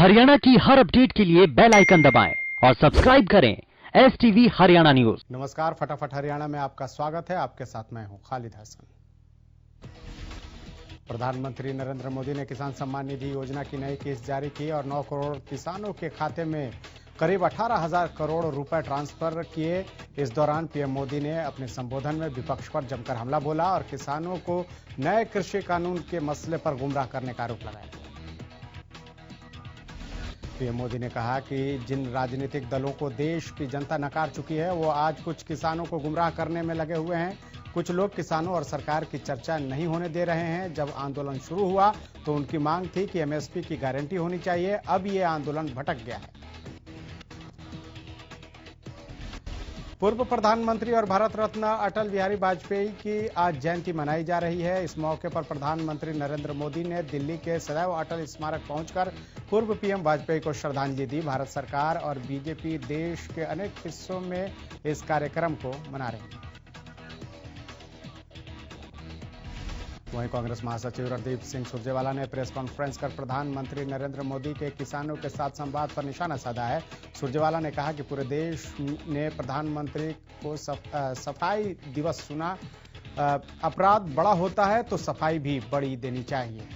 हरियाणा की हर अपडेट के लिए बेल आइकन दबाएं और सब्सक्राइब करें STV हरियाणा न्यूज। नमस्कार, फटाफट हरियाणा में आपका स्वागत है। आपके साथ मैं हूं खालिद हसन। प्रधानमंत्री नरेंद्र मोदी ने किसान सम्मान निधि योजना की नई किस्त जारी की और 9 करोड़ किसानों के खाते में करीब 18,000 करोड़ रुपए ट्रांसफर किए। इस दौरान पीएम मोदी ने अपने संबोधन में विपक्ष पर जमकर हमला बोला और किसानों को नए कृषि कानून के मसले पर गुमराह करने का आरोप लगाया। पीएम मोदी ने कहा कि जिन राजनीतिक दलों को देश की जनता नकार चुकी है, वो आज कुछ किसानों को गुमराह करने में लगे हुए हैं। कुछ लोग किसानों और सरकार की चर्चा नहीं होने दे रहे हैं। जब आंदोलन शुरू हुआ तो उनकी मांग थी कि एमएसपी की गारंटी होनी चाहिए। अब ये आंदोलन भटक गया है। पूर्व प्रधानमंत्री और भारत रत्न अटल बिहारी वाजपेयी की आज जयंती मनाई जा रही है। इस मौके पर प्रधानमंत्री नरेंद्र मोदी ने दिल्ली के सदैव अटल स्मारक पहुंचकर पूर्व पीएम वाजपेयी को श्रद्धांजलि दी। भारत सरकार और बीजेपी देश के अनेक हिस्सों में इस कार्यक्रम को मना रही है। वहीं कांग्रेस महासचिव रणदीप सिंह सुरजेवाला ने प्रेस कॉन्फ्रेंस कर प्रधानमंत्री नरेंद्र मोदी के किसानों के साथ संवाद पर निशाना साधा है। सुरजेवाला ने कहा कि पूरे देश ने प्रधानमंत्री को सफाई दिवस सुना। अपराध बड़ा होता है तो सफाई भी बड़ी देनी चाहिए।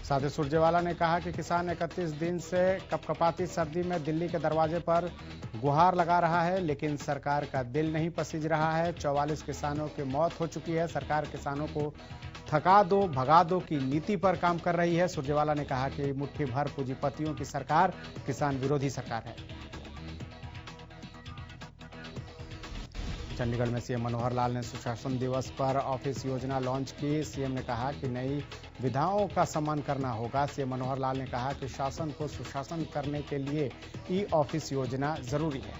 साथ ही सुरजेवाला ने कहा कि किसान 31 दिन से कपकपाती सर्दी में दिल्ली के दरवाजे पर गुहार लगा रहा है, लेकिन सरकार का दिल नहीं पसीज रहा है। 44 किसानों की मौत हो चुकी है। सरकार किसानों को थका दो भगा दो की नीति पर काम कर रही है। सुरजेवाला ने कहा कि मुट्ठी भर पूंजीपतियों की सरकार किसान विरोधी सरकार है। चंडीगढ़ में सीएम मनोहर लाल ने सुशासन दिवस पर ऑफिस योजना लॉन्च की। सीएम ने कहा कि नई विधाओं का सम्मान करना होगा। सीएम मनोहर लाल ने कहा कि शासन को सुशासन करने के लिए ई ऑफिस योजना जरूरी है।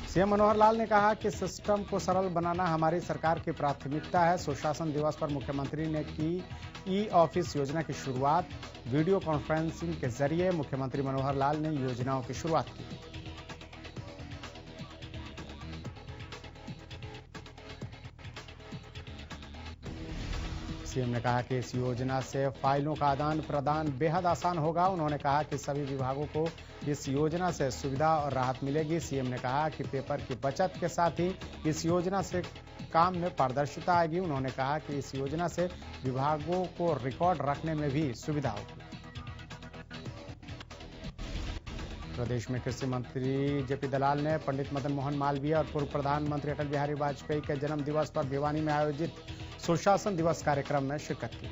सीएम मनोहर लाल ने कहा कि सिस्टम को सरल बनाना हमारी सरकार की प्राथमिकता है। सुशासन दिवस पर मुख्यमंत्री ने की ई ऑफिस योजना की शुरुआत। वीडियो कॉन्फ्रेंसिंग के जरिए मुख्यमंत्री मनोहर लाल ने योजनाओं की शुरुआत की। सीएम ने कहा कि इस योजना से फाइलों का आदान प्रदान बेहद आसान होगा। उन्होंने कहा कि सभी विभागों को इस योजना से सुविधा और राहत मिलेगी। सीएम ने कहा कि पेपर की बचत के साथ ही इस योजना से काम में पारदर्शिता आएगी। उन्होंने कहा कि इस योजना से विभागों को रिकॉर्ड रखने में भी सुविधा होगी। प्रदेश में कृषि मंत्री जेपी दलाल ने पंडित मदन मोहन मालवीय और पूर्व प्रधानमंत्री अटल बिहारी वाजपेयी के जन्म दिवस पर भिवानी में आयोजित सुशासन दिवस कार्यक्रम में शिरकत की।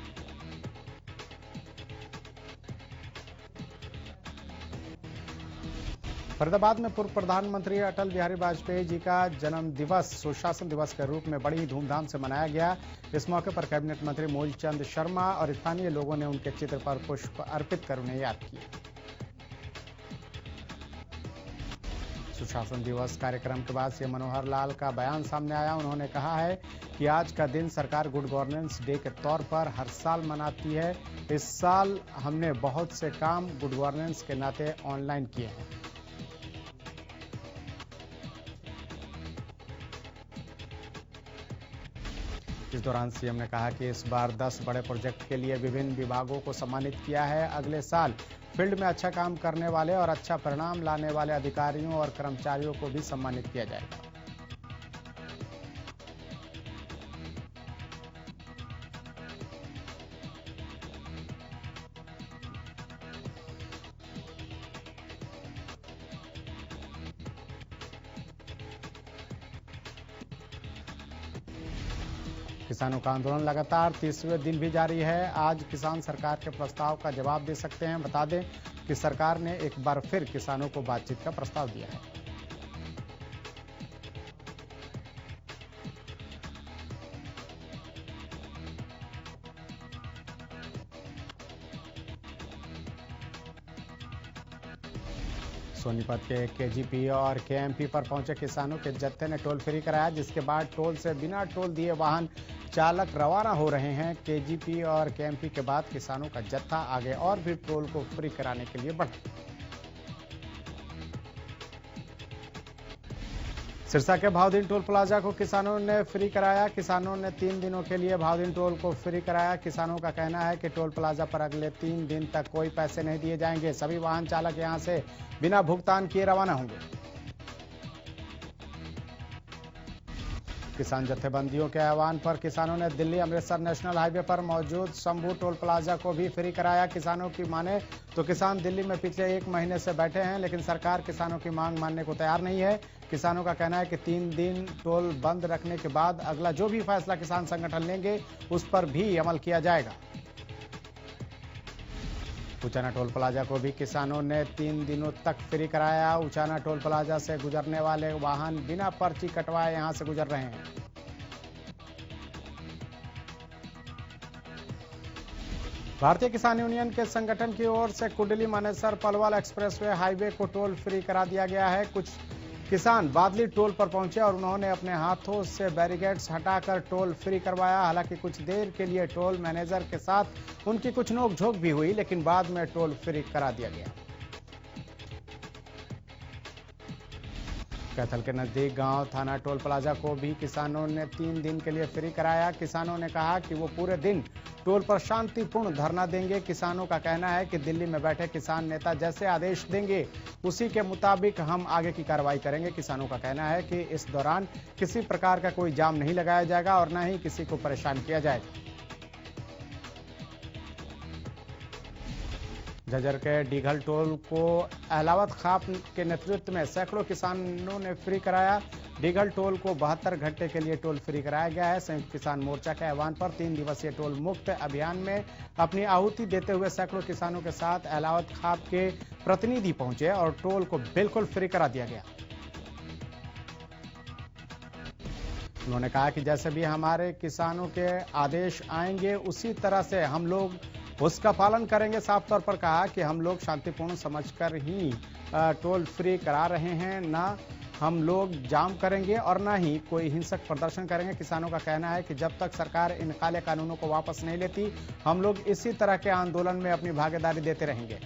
फरीदाबाद में पूर्व प्रधानमंत्री अटल बिहारी वाजपेयी जी का जन्म दिवस सुशासन दिवस के रूप में बड़ी धूमधाम से मनाया गया। इस मौके पर कैबिनेट मंत्री मूलचंद शर्मा और स्थानीय लोगों ने उनके चित्र पर पुष्प अर्पित कर उन्हें याद किया। सुशासन दिवस कार्यक्रम के बाद सीएम मनोहर लाल का बयान सामने आया। उन्होंने कहा है कि आज का दिन सरकार गुड गवर्नेंस डे के तौर पर हर साल मनाती है। इस साल हमने बहुत से काम गुड गवर्नेंस के नाते ऑनलाइन किए हैं। इस दौरान सीएम ने कहा कि इस बार 10 बड़े प्रोजेक्ट के लिए विभिन्न विभागों को सम्मानित किया है। अगले साल फील्ड में अच्छा काम करने वाले और अच्छा परिणाम लाने वाले अधिकारियों और कर्मचारियों को भी सम्मानित किया जाएगा। किसानों का आंदोलन लगातार 30वें दिन भी जारी है। आज किसान सरकार के प्रस्ताव का जवाब दे सकते हैं। बता दें कि सरकार ने एक बार फिर किसानों को बातचीत का प्रस्ताव दिया है। सोनीपत के केजीपी और केएमपी पर पहुंचे किसानों के जत्थे ने टोल फ्री कराया, जिसके बाद टोल से बिना टोल दिए वाहन चालक रवाना हो रहे हैं। केजीपी और केएमपी के बाद किसानों का जत्था आगे और भी टोल को फ्री कराने के लिए बढ़ा। सिरसा के भावदीन टोल प्लाजा को किसानों ने फ्री कराया। किसानों ने 3 दिनों के लिए भावदीन टोल को फ्री कराया। किसानों का कहना है कि टोल प्लाजा पर अगले 3 दिन तक कोई पैसे नहीं दिए जाएंगे। सभी वाहन चालक यहां से बिना भुगतान किए रवाना होंगे। किसान जत्थेबंदियों के आह्वान पर किसानों ने दिल्ली अमृतसर नेशनल हाईवे पर मौजूद शंभू टोल प्लाजा को भी फ्री कराया। किसानों की माने तो किसान दिल्ली में पिछले 1 महीने से बैठे हैं, लेकिन सरकार किसानों की मांग मानने को तैयार नहीं है। किसानों का कहना है कि 3 दिन टोल बंद रखने के बाद अगला जो भी फैसला किसान संगठन लेंगे उस पर भी अमल किया जाएगा। उचाना टोल प्लाजा को भी किसानों ने 3 दिनों तक फ्री कराया। उचाना टोल प्लाजा से गुजरने वाले वाहन बिना पर्ची कटवाए यहां से गुजर रहे हैं। भारतीय किसान यूनियन के संगठन की ओर से कुंडली मानेसर पलवल एक्सप्रेसवे हाईवे को टोल फ्री करा दिया गया है। कुछ किसान बादली टोल पर पहुंचे और उन्होंने अपने हाथों से बैरिकेड्स हटाकर टोल फ्री करवाया। हालांकि कुछ देर के लिए टोल मैनेजर के साथ उनकी कुछ नोकझोंक भी हुई, लेकिन बाद में टोल फ्री करा दिया गया। कैथल के नजदीक गांव थाना टोल प्लाजा को भी किसानों ने 3 दिन के लिए फ्री कराया। किसानों ने कहा कि वो पूरे दिन टोल पर शांतिपूर्ण धरना देंगे। किसानों का कहना है कि दिल्ली में बैठे किसान नेता जैसे आदेश देंगे उसी के मुताबिक हम आगे की कार्रवाई करेंगे। किसानों का कहना है कि इस दौरान किसी प्रकार का कोई जाम नहीं लगाया जाएगा और न ही किसी को परेशान किया जाएगा। झज्जर के डीघल टोल को अहलावत खाप के नेतृत्व में सैकड़ों किसानों ने फ्री कराया। डीघल टोल को 72 घंटे के लिए टोल फ्री कराया गया है। संयुक्त किसान मोर्चा के आह्वान पर 3 दिवसीय टोल मुक्त अभियान में अपनी आहुति देते हुए सैकड़ों किसानों के साथ अहलावत खाप के प्रतिनिधि पहुंचे और टोल को बिल्कुल फ्री करा दिया गया। उन्होंने कहा कि जैसे भी हमारे किसानों के आदेश आएंगे उसी तरह से हम लोग उसका पालन करेंगे। साफ तौर पर कहा कि हम लोग शांतिपूर्ण समझकर ही टोल फ्री करा रहे हैं, ना हम लोग जाम करेंगे और ना ही कोई हिंसक प्रदर्शन करेंगे। किसानों का कहना है कि जब तक सरकार इन काले कानूनों को वापस नहीं लेती हम लोग इसी तरह के आंदोलन में अपनी भागीदारी देते रहेंगे।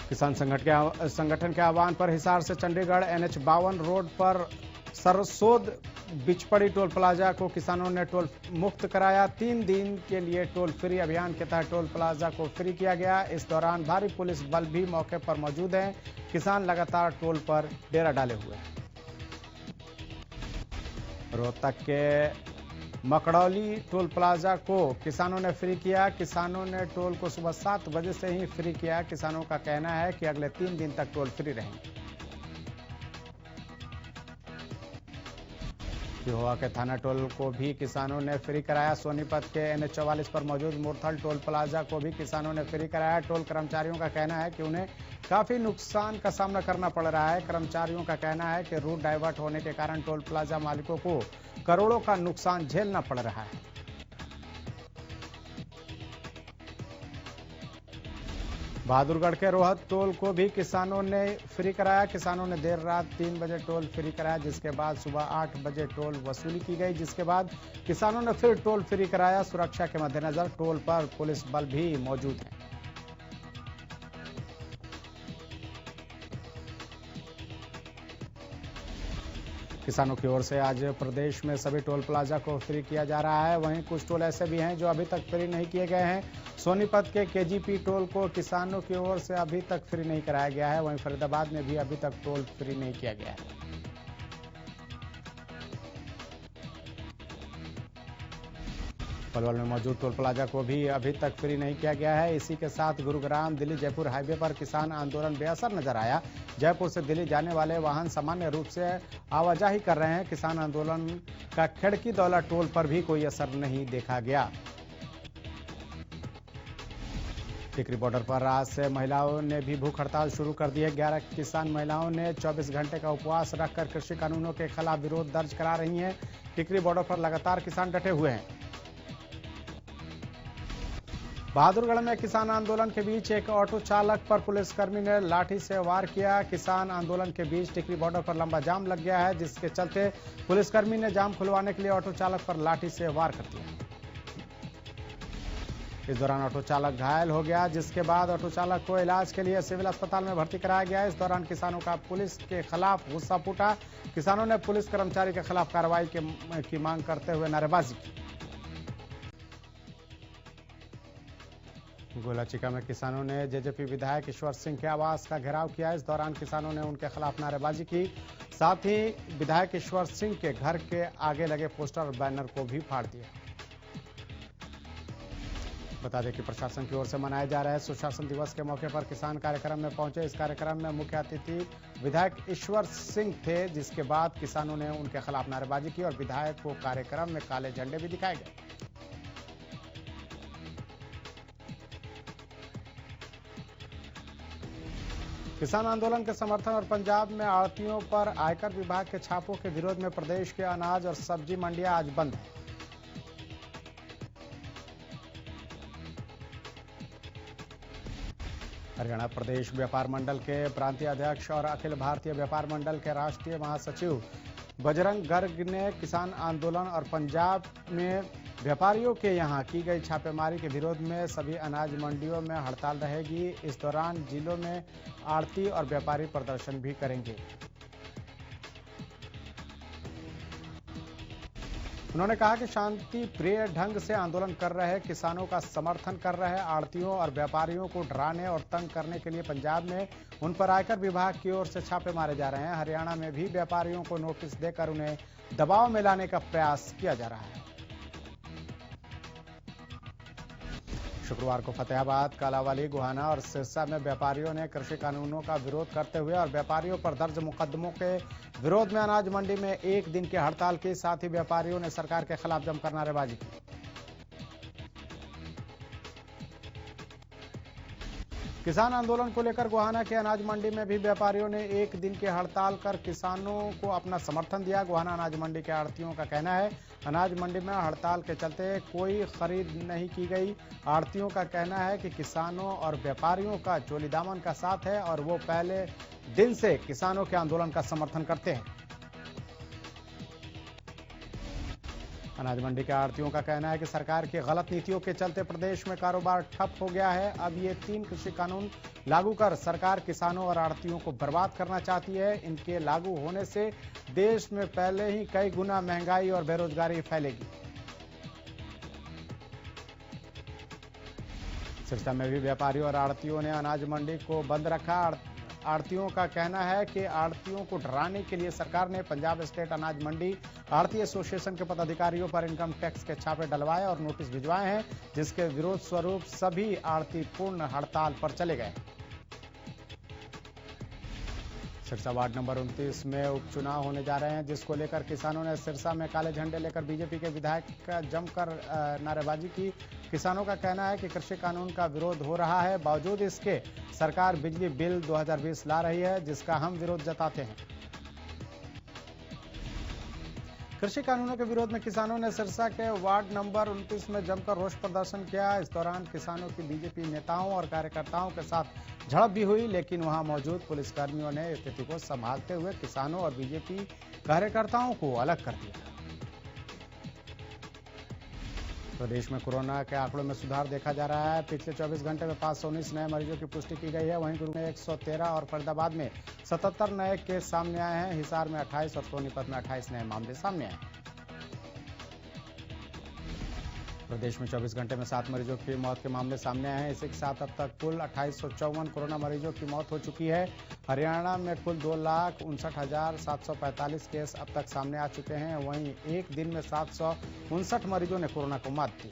किसान संगठन के आह्वान पर हिसार से चंडीगढ़ NH-52 रोड पर सरसोद बिचपड़ी टोल प्लाजा को किसानों ने टोल मुक्त कराया। 3 दिन के लिए टोल फ्री अभियान के तहत टोल प्लाजा को फ्री किया गया। इस दौरान भारी पुलिस बल भी मौके पर मौजूद है। किसान लगातार टोल पर डेरा डाले हुए हैं। रोहतक के मकड़ौली टोल प्लाजा को किसानों ने फ्री किया। किसानों ने टोल को सुबह 7 बजे से ही फ्री किया। किसानों का कहना है कि अगले 3 दिन तक टोल फ्री रहेंगे। पिहोवा के थाना टोल को भी किसानों ने फ्री कराया। सोनीपत के NH-44 पर मौजूद मुरथल टोल प्लाजा को भी किसानों ने फ्री कराया। टोल कर्मचारियों का कहना है कि उन्हें काफी नुकसान का सामना करना पड़ रहा है। कर्मचारियों का कहना है कि रूट डाइवर्ट होने के कारण टोल प्लाजा मालिकों को करोड़ों का नुकसान झेलना पड़ रहा है। बहादुरगढ़ के रोहत टोल को भी किसानों ने फ्री कराया। किसानों ने देर रात 3 बजे टोल फ्री कराया, जिसके बाद सुबह 8 बजे टोल वसूली की गई, जिसके बाद किसानों ने फिर टोल फ्री कराया। सुरक्षा के मद्देनजर टोल पर पुलिस बल भी मौजूद है। किसानों की ओर से आज प्रदेश में सभी टोल प्लाजा को फ्री किया जा रहा है। वहीं कुछ टोल ऐसे भी हैं जो अभी तक फ्री नहीं किए गए हैं। सोनीपत के KGP टोल को किसानों की ओर से अभी तक फ्री नहीं कराया गया है। वहीं फरीदाबाद में भी अभी तक टोल फ्री नहीं किया गया है। पलवल में मौजूद टोल प्लाजा को भी अभी तक फ्री नहीं किया गया है। इसी के साथ गुरुग्राम दिल्ली जयपुर हाईवे पर किसान आंदोलन बेअसर नजर आया। जयपुर से दिल्ली जाने वाले वाहन सामान्य रूप से आवाजाही कर रहे हैं। किसान आंदोलन का खिड़की दौला टोल पर भी कोई असर नहीं देखा गया। टिकरी बॉर्डर पर आज से महिलाओं ने भी भूख हड़ताल शुरू कर दी है। 11 किसान महिलाओं ने 24 घंटे का उपवास रखकर कृषि कानूनों के खिलाफ विरोध दर्ज करा रही हैं। टिकरी बॉर्डर पर लगातार किसान डटे हुए हैं। बहादुरगढ़ में किसान आंदोलन के बीच एक ऑटो चालक पर पुलिसकर्मी ने लाठी से वार किया। किसान आंदोलन के बीच टिकरी बॉर्डर पर लंबा जाम लग गया है, जिसके चलते पुलिसकर्मी ने जाम खुलवाने के लिए ऑटो चालक पर लाठी से वार कर दिया। इस दौरान ऑटो चालक घायल हो गया, जिसके बाद ऑटो चालक को इलाज के लिए सिविल अस्पताल में भर्ती कराया गया। इस दौरान किसानों का पुलिस के खिलाफ गुस्सा फूटा। किसानों ने पुलिस कर्मचारी के खिलाफ कार्रवाई की मांग करते हुए नारेबाजी की। गोलाचिका में किसानों ने जेजेपी विधायक ईश्वर सिंह के आवास का घेराव किया। इस दौरान किसानों ने उनके खिलाफ नारेबाजी की। साथ ही विधायक ईश्वर सिंह के घर के आगे लगे पोस्टर और बैनर को भी फाड़ दिया। बता दें कि प्रशासन की ओर से मनाए जा रहे सुशासन दिवस के मौके पर किसान कार्यक्रम में पहुंचे। इस कार्यक्रम में मुख्य अतिथि विधायक ईश्वर सिंह थे, जिसके बाद किसानों ने उनके खिलाफ नारेबाजी की और विधायक को कार्यक्रम में काले झंडे भी दिखाए गए। किसान आंदोलन के समर्थन और पंजाब में आड़तियों पर आयकर विभाग के छापों के विरोध में प्रदेश के अनाज और सब्जी मंडियां आज बंद हैं। हरियाणा प्रदेश व्यापार मंडल के प्रांतीय अध्यक्ष और अखिल भारतीय व्यापार मंडल के राष्ट्रीय महासचिव बजरंग गर्ग ने किसान आंदोलन और पंजाब में व्यापारियों के यहां की गई छापेमारी के विरोध में सभी अनाज मंडियों में हड़ताल रहेगी। इस दौरान जिलों में आड़ती और व्यापारी प्रदर्शन भी करेंगे। उन्होंने कहा कि शांति प्रिय ढंग से आंदोलन कर रहे किसानों का समर्थन कर रहे आड़तियों और व्यापारियों को डराने और तंग करने के लिए पंजाब में उन पर आयकर विभाग की ओर से छापे मारे जा रहे हैं। हरियाणा में भी व्यापारियों को नोटिस देकर उन्हें दबाव में लाने का प्रयास किया जा रहा है। शुक्रवार को फतेहाबाद, कालावाली, गोहाना और सिरसा में व्यापारियों ने कृषि कानूनों का विरोध करते हुए और व्यापारियों पर दर्ज मुकदमों के विरोध में अनाज मंडी में एक दिन की हड़ताल की। साथ ही व्यापारियों ने सरकार के खिलाफ जमकर नारेबाजी की। किसान आंदोलन को लेकर गोहाना के अनाज मंडी में भी व्यापारियों ने एक दिन की हड़ताल कर किसानों को अपना समर्थन दिया। गोहाना अनाज मंडी के आड़तियों का कहना है अनाज मंडी में हड़ताल के चलते कोई खरीद नहीं की गई। आड़तियों का कहना है कि किसानों और व्यापारियों का चोली दामन का साथ है और वो पहले दिन से किसानों के आंदोलन का समर्थन करते हैं। अनाज मंडी के आड़तियों का कहना है कि सरकार की गलत नीतियों के चलते प्रदेश में कारोबार ठप हो गया है। अब ये 3 कृषि कानून लागू कर सरकार किसानों और आड़तियों को बर्बाद करना चाहती है। इनके लागू होने से देश में पहले ही कई गुना महंगाई और बेरोजगारी फैलेगी। सिरसा में भी व्यापारियों और आड़तियों ने अनाज मंडी को बंद रखा। आड़तियों का कहना है कि आड़तियों को डराने के लिए सरकार ने पंजाब स्टेट अनाज मंडी आड़ती एसोसिएशन के पदाधिकारियों पर इनकम टैक्स के छापे डलवाए और नोटिस भिजवाए हैं, जिसके विरोध स्वरूप सभी आड़ती पूर्ण हड़ताल पर चले गए। सिरसा वार्ड नंबर 29 में उपचुनाव होने जा रहे हैं, जिसको लेकर किसानों ने सिरसा में काले झंडे लेकर बीजेपी के विधायक का जमकर नारेबाजी की। किसानों का कहना है कि कृषि कानून का विरोध हो रहा है, बावजूद इसके सरकार बिजली बिल 2020 ला रही है, जिसका हम विरोध जताते हैं। कृषि कानूनों के विरोध में किसानों ने सिरसा के वार्ड नंबर 29 में जमकर रोष प्रदर्शन किया। इस दौरान किसानों की बीजेपी नेताओं और कार्यकर्ताओं के साथ झड़प भी हुई, लेकिन वहां मौजूद पुलिसकर्मियों ने स्थिति को संभालते हुए किसानों और बीजेपी कार्यकर्ताओं को अलग कर दिया। प्रदेश में कोरोना के आंकड़ों में सुधार देखा जा रहा है। पिछले 24 घंटे में 519 नए मरीजों की पुष्टि की गई है। वहीं गुरु में 113 और फरीदाबाद में 77 नए केस सामने आए हैं। हिसार में 28 और सोनीपत में 28 नए मामले सामने आए हैं। प्रदेश में 24 घंटे में 7 मरीजों की मौत के मामले सामने आए हैं। इसी के साथ अब तक कुल 2854 कोरोना मरीजों की मौत हो चुकी है। हरियाणा में कुल 2,59,745 केस अब तक सामने आ चुके हैं। वहीं एक दिन में 759 मरीजों ने कोरोना को मात दी।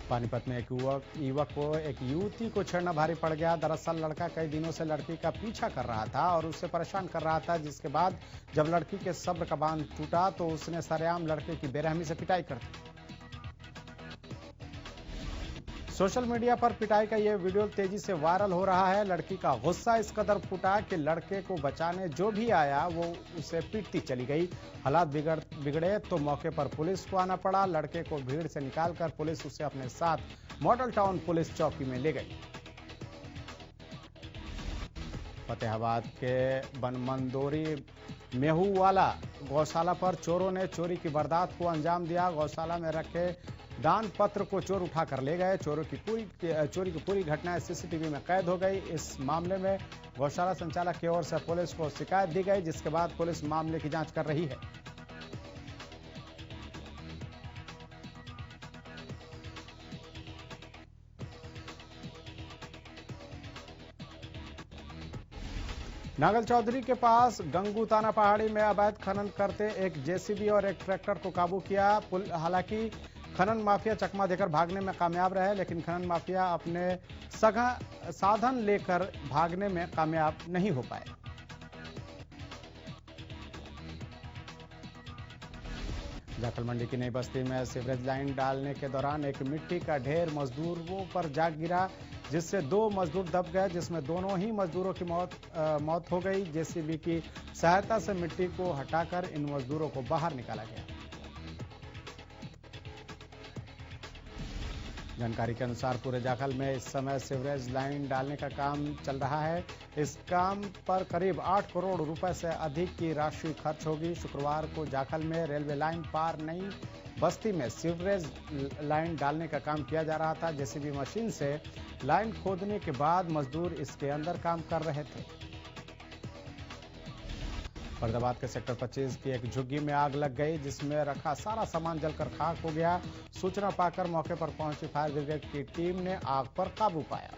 पानीपत में एक युवक को एक युवती को छेड़ना भारी पड़ गया। दरअसल लड़का कई दिनों से लड़की का पीछा कर रहा था और उससे परेशान कर रहा था, जिसके बाद जब लड़की के सब्र का बांध टूटा तो उसने सरेआम लड़के की बेरहमी से पिटाई कर दी। सोशल मीडिया पर पिटाई का यह वीडियो तेजी से वायरल हो रहा है। लड़की का गुस्सा इस कदर फूटा कि लड़के को बचाने जो भी आया वो उसे पीटती चली गई। हालात बिगड़े तो मौके पर पुलिस को आना पड़ा। लड़के को भीड़ से निकालकर पुलिस उसे अपने साथ मॉडल टाउन पुलिस चौकी में ले गई। फतेहाबाद के बनमंदोरी मेहूवाला गौशाला पर चोरों ने चोरी की वारदात को अंजाम दिया। गौशाला में रखे दान पत्र को चोर उठाकर ले गए। चोरी की पूरी घटना सीसीटीवी में कैद हो गई। इस मामले में गौशाला संचालक की ओर से पुलिस को शिकायत दी गई, जिसके बाद पुलिस मामले की जांच कर रही है। नागल चौधरी के पास गंगूताना पहाड़ी में अवैध खनन करते एक जेसीबी और एक ट्रैक्टर को काबू किया। हालांकि खनन माफिया चकमा देकर भागने में कामयाब रहे, लेकिन खनन माफिया अपने साधन लेकर भागने में कामयाब नहीं हो पाए। जाखल मंडी की नई बस्ती में सीवरेज लाइन डालने के दौरान एक मिट्टी का ढेर मजदूरों पर जा गिरा, जिससे 2 मजदूर दब गए, जिसमें दोनों ही मजदूरों की मौत हो गई। जेसीबी की सहायता से मिट्टी को हटाकर इन मजदूरों को बाहर निकाला गया। जानकारी के अनुसार पूरे जाखल में इस समय सीवरेज लाइन डालने का काम चल रहा है। इस काम पर करीब 8 करोड़ रुपए से अधिक की राशि खर्च होगी। शुक्रवार को जाखल में रेलवे लाइन पार नई बस्ती में सीवरेज लाइन डालने का काम किया जा रहा था। जेसीबी मशीन से लाइन खोदने के बाद मजदूर इसके अंदर काम कर रहे थे। फरीदाबाद के सेक्टर 25 की एक झुग्गी में आग लग गई, जिसमें रखा सारा सामान जलकर खाक हो गया। सूचना पाकर मौके पर पहुंची फायर ब्रिगेड की टीम ने आग पर काबू पाया।